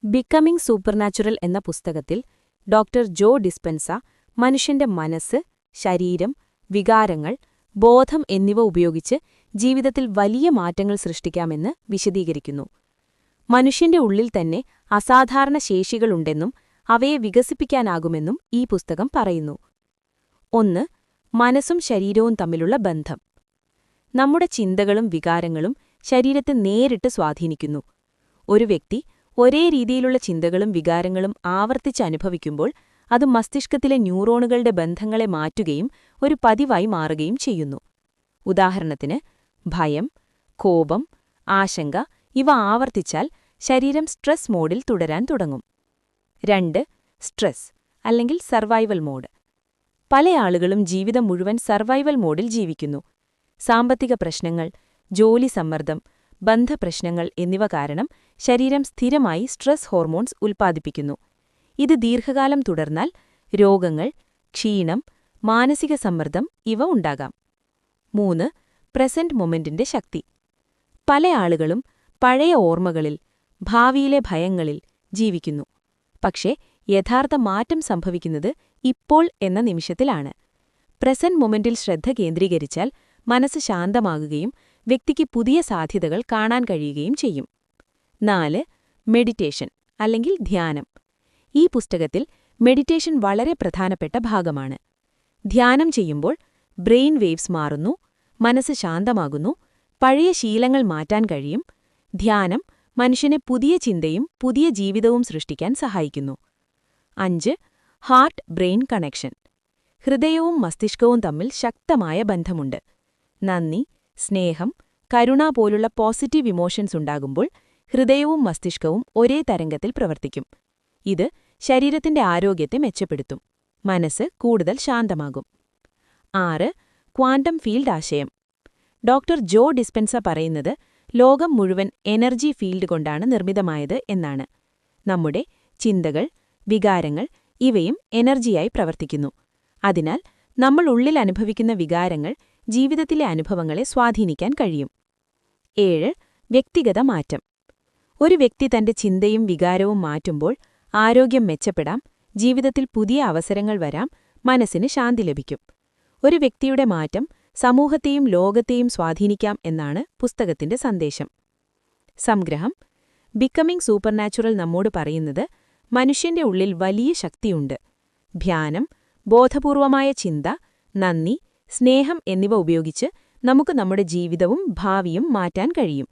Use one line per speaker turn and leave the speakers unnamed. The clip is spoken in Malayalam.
ബിക്കമിംഗ് സൂപ്പർനാച്ചുറൽ എന്ന പുസ്തകത്തിൽ ഡോക്ടർ ജോ ഡിസ്പെൻസ മനുഷ്യന്റെ മനസ്സ്, ശരീരം, വികാരങ്ങൾ, ബോധം എന്നിവ ഉപയോഗിച്ച് ജീവിതത്തിൽ വലിയ മാറ്റങ്ങൾ സൃഷ്ടിക്കാമെന്ന് വിശദീകരിക്കുന്നു. മനുഷ്യന്റെ ഉള്ളിൽ തന്നെ അസാധാരണ ശേഷികളുണ്ടെന്നും അവയെ വികസിപ്പിക്കാനാകുമെന്നും ഈ പുസ്തകം പറയുന്നു. 1. മനസ്സും ശരീരവും തമ്മിലുള്ള ബന്ധം. നമ്മുടെ ചിന്തകളും വികാരങ്ങളും ശരീരത്തെ നേരിട്ട് സ്വാധീനിക്കുന്നു. ഒരു വ്യക്തി ഒരേ രീതിയിലുള്ള ചിന്തകളും വികാരങ്ങളും ആവർത്തിച്ചനുഭവിക്കുമ്പോൾ അത് മസ്തിഷ്കത്തിലെ ന്യൂറോണുകളുടെ ബന്ധങ്ങളെ മാറ്റുകയും ഒരു പതിവായി മാറുകയും ചെയ്യുന്നു. ഉദാഹരണത്തിന്, ഭയം, കോപം, ആശങ്ക ഇവ ആവർത്തിച്ചാൽ ശരീരം സ്ട്രെസ് മോഡിൽ തുടരാൻ തുടങ്ങും. 2. സ്ട്രെസ് അല്ലെങ്കിൽ സർവൈവൽ മോഡ്. പല ആളുകളും ജീവിതം മുഴുവൻ സർവൈവൽ മോഡിൽ ജീവിക്കുന്നു. സാമ്പത്തിക പ്രശ്നങ്ങൾ, ജോലി സമ്മർദ്ദം, ബന്ധപ്രശ്നങ്ങൾ എന്നിവ കാരണം ശരീരം സ്ഥിരമായി സ്ട്രെസ് ഹോർമോൺസ് ഉൽപ്പാദിപ്പിക്കുന്നു. ഇത് ദീർഘകാലം തുടർന്നാൽ രോഗങ്ങൾ, ക്ഷീണം, മാനസിക സമ്മർദ്ദം ഇവ ഉണ്ടാകാം. 3. പ്രസന്റ് മൊമെന്റിന്റെ ശക്തി. പല ആളുകളും പഴയ ഓർമ്മകളിൽ, ഭാവിയിലെ ഭയങ്ങളിൽ ജീവിക്കുന്നു. പക്ഷേ യഥാർത്ഥ മാറ്റം സംഭവിക്കുന്നത് ഇപ്പോൾ എന്ന നിമിഷത്തിലാണ്. പ്രസന്റ് മൊമെന്റിൽ ശ്രദ്ധ കേന്ദ്രീകരിച്ചാൽ മനസ്സ് ശാന്തമാകുകയും വ്യക്തിക്ക് പുതിയ സാധ്യതകൾ കാണാൻ കഴിയുകയും ചെയ്യും. 4. മെഡിറ്റേഷൻ അല്ലെങ്കിൽ ധ്യാനം. ഈ പുസ്തകത്തിൽ മെഡിറ്റേഷൻ വളരെ പ്രധാനപ്പെട്ട ഭാഗമാണ്. ധ്യാനം ചെയ്യുമ്പോൾ ബ്രെയിൻ വേവ്സ് മാറുന്നു, മനസ്സ് ശാന്തമാകുന്നു, പഴയ ശീലങ്ങൾ മാറ്റാൻ കഴിയും. ധ്യാനം മനുഷ്യനെ പുതിയ ചിന്തയും പുതിയ ജീവിതവും സൃഷ്ടിക്കാൻ സഹായിക്കുന്നു. 5. Heart brain connection. ഹൃദയവും മസ്തിഷ്കവും തമ്മിൽ ശക്തമായ ബന്ധമുണ്ട്. നന്ദി, സ്നേഹം, കരുണ പോലുള്ള പോസിറ്റീവ് ഇമോഷൻസ് ഉണ്ടാകുമ്പോൾ ഹൃദയവും മസ്തിഷ്കവും ഒരേ തരംഗത്തിൽ പ്രവർത്തിക്കും. ഇത് ശരീരത്തിന്റെ ആരോഗ്യത്തെ മെച്ചപ്പെടുത്തും. മനസ്സ് കൂടുതൽ ശാന്തമാകും. 6. ക്വാണ്ടം ഫീൽഡ് ആശയം. ഡോക്ടർ ജോ ഡിസ്പെൻസ പറയുന്നത് ലോകം മുഴുവൻ എനർജി ഫീൽഡ് കൊണ്ടാണ് നിർമ്മിതമായത് എന്നാണ്. നമ്മുടെ ചിന്തകൾ, വികാരങ്ങൾ ഇവയും എനർജിയായി പ്രവർത്തിക്കുന്നു. അതിനാൽ നമ്മൾ ഉള്ളിൽ അനുഭവിക്കുന്ന വികാരങ്ങൾ ജീവിതത്തിലെ അനുഭവങ്ങളെ സ്വാധീനിക്കാൻ കഴിയും. 7. വ്യക്തിഗത മാറ്റം. ഒരു വ്യക്തി തന്റെ ചിന്തയും വികാരവും മാറ്റുമ്പോൾ ആരോഗ്യം മെച്ചപ്പെടാം, ജീവിതത്തിൽ പുതിയ അവസരങ്ങൾ വരാം, മനസ്സിന് ശാന്തി ലഭിക്കും. ഒരു വ്യക്തിയുടെ മാറ്റം സമൂഹത്തെയും ലോകത്തെയും സ്വാധീനിക്കാം എന്നാണ് പുസ്തകത്തിന്റെ സന്ദേശം. സംഗ്രഹം: ബിക്കമിംഗ് സൂപ്പർനാച്ചുറൽ നമ്മോട് പറയുന്നത് മനുഷ്യന്റെ ഉള്ളിൽ വലിയ ശക്തിയുണ്ട്. ധ്യാനം, ബോധപൂർവമായ ചിന്ത, നന്ദി, സ്നേഹം എന്നിവ ഉപയോഗിച്ച് നമുക്ക് നമ്മുടെ ജീവിതവും ഭാവിയും മാറ്റാൻ കഴിയും.